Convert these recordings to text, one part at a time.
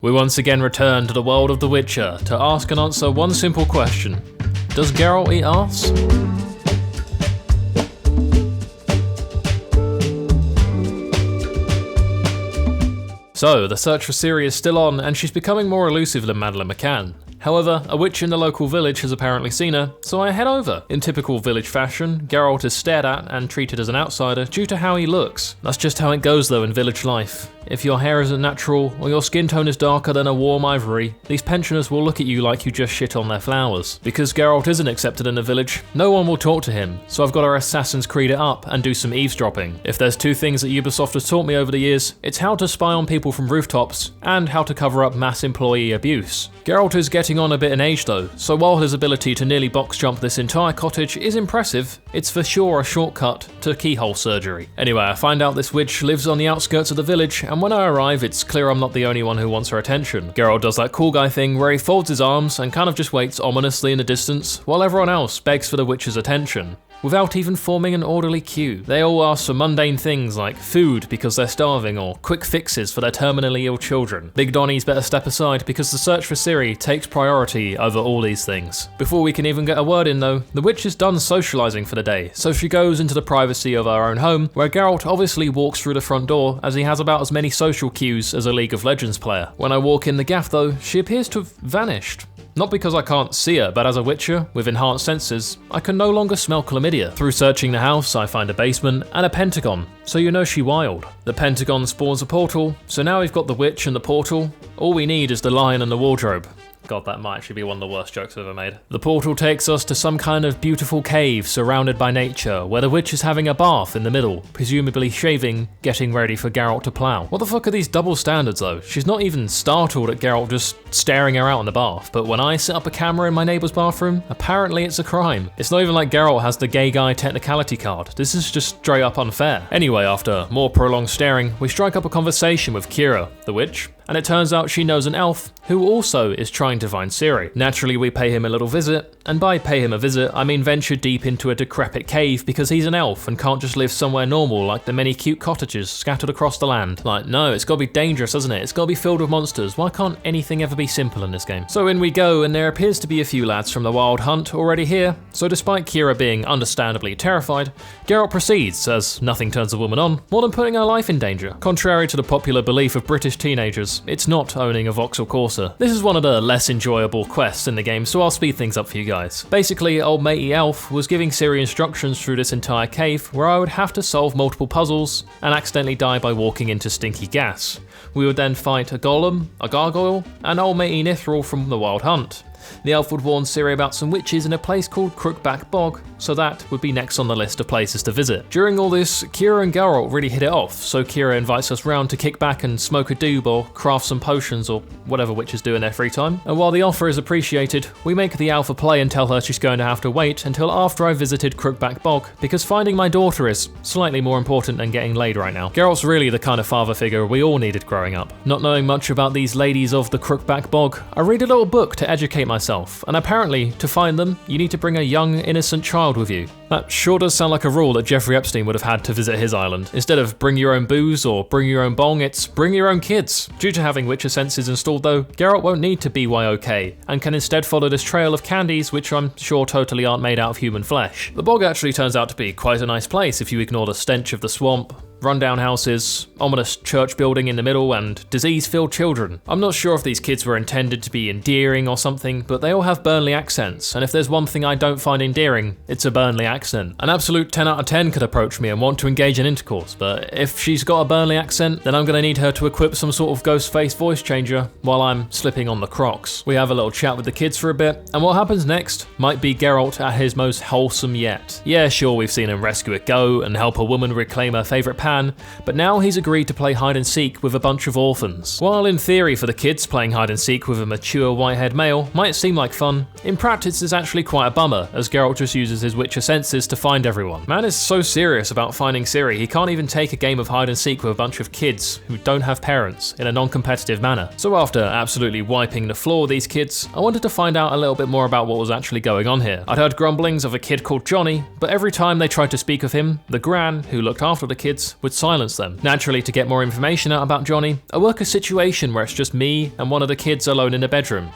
We once again return to the world of The Witcher to ask and answer one simple question. Does Geralt eat arse? So, the search for Ciri is still on, and she's becoming more elusive than Madeleine McCann. However, a witch in the local village has apparently seen her, so I head over. In typical village fashion, Geralt is stared at and treated as an outsider due to how he looks. That's just how it goes though in village life. If your hair isn't natural, or your skin tone is darker than a warm ivory, these pensioners will look at you like you just shit on their flowers. Because Geralt isn't accepted in the village, no one will talk to him, so I've got to Assassin's Creed it up and do some eavesdropping. If there's two things that Ubisoft has taught me over the years, it's how to spy on people from rooftops, and how to cover up mass employee abuse. Geralt is getting on a bit in age though, so while his ability to nearly box jump this entire cottage is impressive, it's for sure a shortcut to keyhole surgery. Anyway, I find out this witch lives on the outskirts of the village, and when I arrive, it's clear I'm not the only one who wants her attention. Geralt does that cool guy thing where he folds his arms and kind of just waits ominously in the distance, while everyone else begs for the witch's attention. Without even forming an orderly queue. They all ask for mundane things like food because they're starving or quick fixes for their terminally ill children. Big Donnie's better step aside because the search for Ciri takes priority over all these things. Before we can even get a word in though, the witch is done socialising for the day, so she goes into the privacy of her own home, where Geralt obviously walks through the front door as he has about as many social cues as a League of Legends player. When I walk in the gaff though, she appears to have vanished. Not because I can't see her, but as a Witcher, with enhanced senses, I can no longer smell chlamydia. Through searching the house, I find a basement and a pentagon, so you know she wild. The pentagon spawns a portal, so now we've got the witch and the portal. All we need is the lion and the wardrobe. God, that might actually be one of the worst jokes I've ever made. The portal takes us to some kind of beautiful cave surrounded by nature, where the witch is having a bath in the middle, presumably shaving, getting ready for Geralt to plough. What the fuck are these double standards though? She's not even startled at Geralt just staring her out in the bath, but when I set up a camera in my neighbour's bathroom, apparently it's a crime. It's not even like Geralt has the gay guy technicality card. This is just straight up unfair. Anyway, after more prolonged staring, we strike up a conversation with Keira, the witch, and it turns out she knows an elf who also is trying to find Ciri. Naturally, we pay him a little visit, and by pay him a visit, I mean venture deep into a decrepit cave because he's an elf and can't just live somewhere normal like the many cute cottages scattered across the land. Like, no, it's gotta be dangerous, hasn't it? It's gotta be filled with monsters. Why can't anything ever be simple in this game? So in we go, and there appears to be a few lads from the Wild Hunt already here, so despite Keira being understandably terrified, Geralt proceeds, as nothing turns a woman on, more than putting her life in danger. Contrary to the popular belief of British teenagers, it's not owning a Vauxhall Corsa. This is one of the less enjoyable quests in the game, so I'll speed things up for you guys. Basically, old matey elf was giving Ciri instructions through this entire cave where I would have to solve multiple puzzles and accidentally die by walking into stinky gas. We would then fight a golem, a gargoyle, and old matey Nithril from the Wild Hunt. The elf would warn Ciri about some witches in a place called Crookback Bog, so that would be next on the list of places to visit. During all this, Keira and Geralt really hit it off, so Keira invites us round to kick back and smoke a doob or craft some potions or whatever witches do in their free time. And while the offer is appreciated, we make the alpha play and tell her she's going to have to wait until after I visited Crookback Bog, because finding my daughter is slightly more important than getting laid right now. Geralt's really the kind of father figure we all needed growing up. Not knowing much about these ladies of the Crookback Bog, I read a little book to educate myself, and apparently, to find them, you need to bring a young, innocent child with you. That sure does sound like a rule that Jeffrey Epstein would have had to visit his island. Instead of bring your own booze or bring your own bong, it's bring your own kids. Due to having Witcher senses installed though, Geralt won't need to BYOK, and can instead follow this trail of candies which I'm sure totally aren't made out of human flesh. The bog actually turns out to be quite a nice place if you ignore the stench of the swamp, rundown houses, ominous church building in the middle, and disease-filled children. I'm not sure if these kids were intended to be endearing or something, but they all have Burnley accents, and if there's one thing I don't find endearing, it's a Burnley accent. An absolute 10 out of 10 could approach me and want to engage in intercourse, but if she's got a Burnley accent, then I'm gonna need her to equip some sort of ghost face voice changer while I'm slipping on the Crocs. We have a little chat with the kids for a bit, and what happens next might be Geralt at his most wholesome yet. Yeah, sure, we've seen him rescue a goat and help a woman reclaim her favourite but now he's agreed to play hide and seek with a bunch of orphans. While in theory for the kids, playing hide and seek with a mature white-haired male might seem like fun, in practice it's actually quite a bummer, as Geralt just uses his Witcher senses to find everyone. Man is so serious about finding Ciri, he can't even take a game of hide and seek with a bunch of kids who don't have parents in a non-competitive manner. So after absolutely wiping the floor with these kids, I wanted to find out a little bit more about what was actually going on here. I'd heard grumblings of a kid called Johnny, but every time they tried to speak of him, the Gran, who looked after the kids, would silence them. Naturally, to get more information out about Johnny, I work a situation where it's just me and one of the kids alone in the bedroom.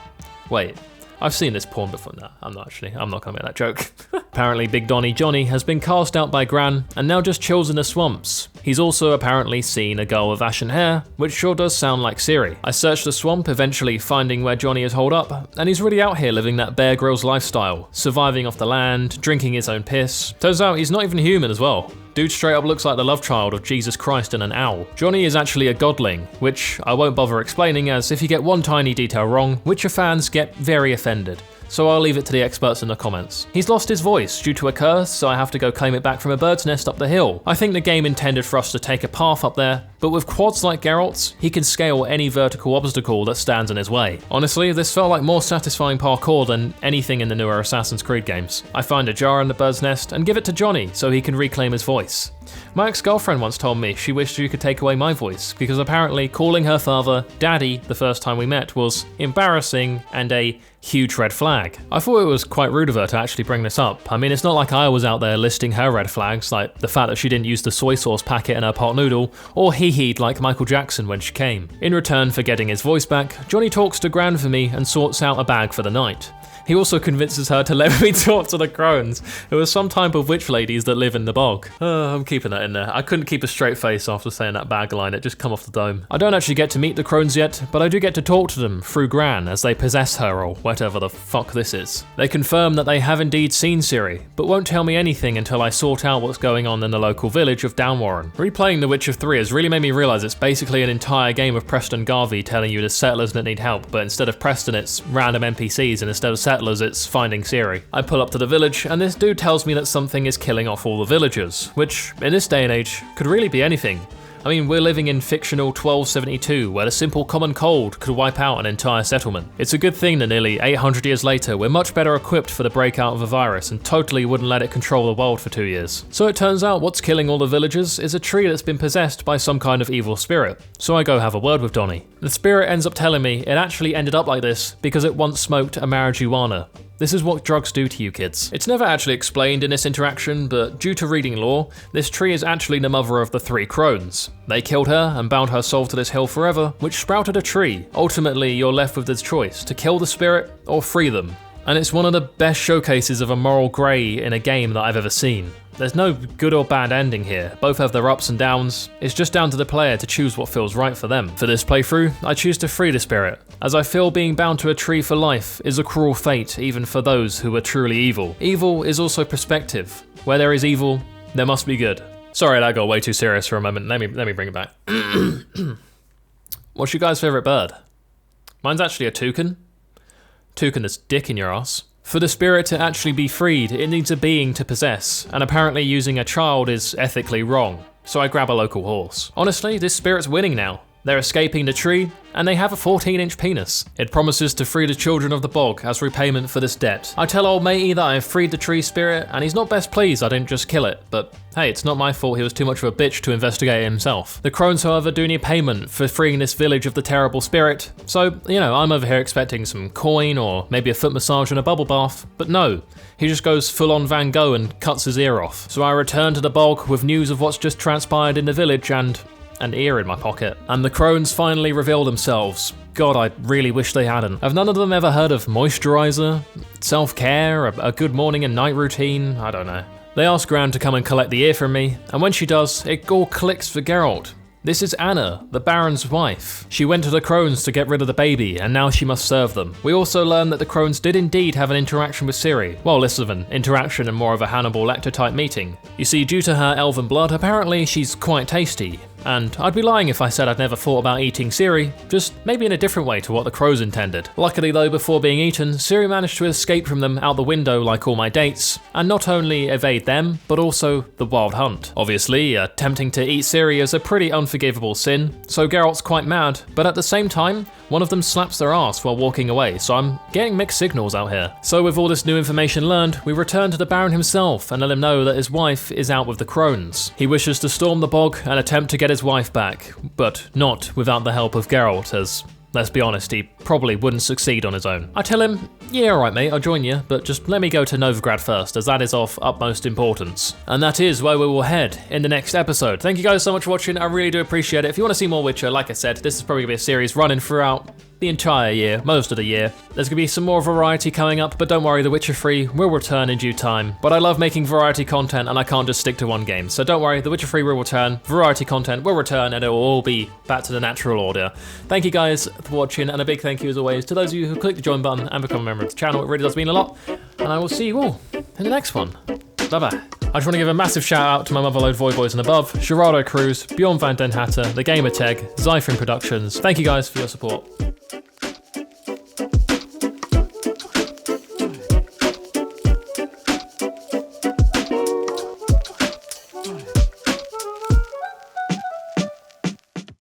Wait, I've seen this porn before. No, I'm not gonna make that joke. Apparently Big Donny Johnny has been cast out by Gran and now just chills in the swamps. He's also apparently seen a girl with ashen hair, which sure does sound like Ciri. I searched the swamp, eventually finding where Johnny is holed up, and he's really out here living that Bear Grylls lifestyle, surviving off the land, drinking his own piss. Turns out he's not even human as well. Dude straight up looks like the love child of Jesus Christ and an owl. Johnny is actually a godling, which I won't bother explaining, as if you get one tiny detail wrong, Witcher fans get very offended. So I'll leave it to the experts in the comments. He's lost his voice due to a curse, so I have to go claim it back from a bird's nest up the hill. I think the game intended for us to take a path up there, but with quads like Geralt's, he can scale any vertical obstacle that stands in his way. Honestly, this felt like more satisfying parkour than anything in the newer Assassin's Creed games. I find a jar in the bird's nest and give it to Johnny so he can reclaim his voice. My ex-girlfriend once told me she wished you could take away my voice, because apparently calling her father Daddy the first time we met was embarrassing and a huge red flag. I thought it was quite rude of her to actually bring this up. I mean, it's not like I was out there listing her red flags, like the fact that she didn't use the soy sauce packet in her pot noodle, or hee-heed like Michael Jackson when she came. In return for getting his voice back, Johnny talks to Gran for me and sorts out a bag for the night. He also convinces her to let me talk to the crones, who are some type of witch ladies that live in the bog. I'm keeping that in there. I couldn't keep a straight face after saying that bag line, it just come off the dome. I don't actually get to meet the crones yet, but I do get to talk to them through Gran as they possess her or whatever the fuck this is. They confirm that they have indeed seen Ciri, but won't tell me anything until I sort out what's going on in the local village of Downwarren. Replaying The Witcher 3 has really made me realise it's basically an entire game of Preston Garvey telling you the settlers that need help, but instead of Preston it's random NPCs and instead of settlers it's finding Ciri. I pull up to the village and this dude tells me that something is killing off all the villagers, which in this day and age could really be anything. I mean, we're living in fictional 1272, where the simple common cold could wipe out an entire settlement. It's a good thing that nearly 800 years later, we're much better equipped for the breakout of a virus and totally wouldn't let it control the world for 2 years. So it turns out what's killing all the villagers is a tree that's been possessed by some kind of evil spirit. So I go have a word with Donny. The spirit ends up telling me it actually ended up like this because it once smoked a marijuana. This is what drugs do to you kids. It's never actually explained in this interaction, but due to reading lore, this tree is actually the mother of the 3 crones. They killed her and bound her soul to this hill forever, which sprouted a tree. Ultimately, you're left with this choice, to kill the spirit or free them. And it's one of the best showcases of a moral grey in a game that I've ever seen. There's no good or bad ending here, both have their ups and downs, it's just down to the player to choose what feels right for them. For this playthrough, I choose to free the spirit, as I feel being bound to a tree for life is a cruel fate even for those who are truly evil. Evil is also perspective. Where there is evil, there must be good. Sorry, that got way too serious for a moment, let me bring it back. What's your guys' favourite bird? Mine's actually a toucan. Toucan that's dick in your ass. For the spirit to actually be freed, it needs a being to possess, and apparently using a child is ethically wrong, so I grab a local horse. Honestly, this spirit's winning now. They're escaping the tree, and they have a 14-inch penis. It promises to free the children of the bog as repayment for this debt. I tell old matey that I have freed the tree spirit, and he's not best pleased I didn't just kill it, but hey, it's not my fault he was too much of a bitch to investigate it himself. The crones, however, do need payment for freeing this village of the terrible spirit, so, you know, I'm over here expecting some coin or maybe a foot massage and a bubble bath, but no. He just goes full-on Van Gogh and cuts his ear off. So I return to the bog with news of what's just transpired in the village and an ear in my pocket. And the crones finally reveal themselves. God, I really wish they hadn't. Have none of them ever heard of moisturizer, self-care, a good morning and night routine? I don't know. They ask Gran to come and collect the ear from me, and when she does, it all clicks for Geralt. This is Anna, the Baron's wife. She went to the crones to get rid of the baby, and now she must serve them. We also learn that the crones did indeed have an interaction with Ciri. Well, less of an interaction and more of a Hannibal Lecter type meeting. You see, due to her elven blood, apparently she's quite tasty. And I'd be lying if I said I'd never thought about eating Ciri, just maybe in a different way to what the crows intended. Luckily though, before being eaten, Ciri managed to escape from them out the window like all my dates, and not only evade them, but also the wild hunt. Obviously, attempting to eat Ciri is a pretty unforgivable sin, so Geralt's quite mad, but at the same time, one of them slaps their ass while walking away, so I'm getting mixed signals out here. So with all this new information learned, we return to the Baron himself and let him know that his wife is out with the crones. He wishes to storm the bog and attempt to get his wife back, but not without the help of Geralt, as let's be honest, he probably wouldn't succeed on his own. I tell him, yeah, alright mate, I'll join you, but just let me go to Novigrad first, as that is of utmost importance. And that is where we will head in the next episode. Thank you guys so much for watching, I really do appreciate it. If you want to see more Witcher, like I said, this is probably going to be a series running throughout the entire year, most of the year. There's going to be some more variety coming up, but don't worry, The Witcher 3 will return in due time. But I love making variety content and I can't just stick to one game. So don't worry, The Witcher 3 will return, variety content will return, and it will all be back to the natural order. Thank you guys for watching, and a big thank you as always to those of you who clicked the join button and become a member of the channel. It really does mean a lot. And I will see you all in the next one. Bye bye. I just want to give a massive shout out to my motherload Voiy Bois and above, Gerardo Cruz, Björn van den Hatter, TheGamerTeg, Zyfin Productions. Thank you guys for your support.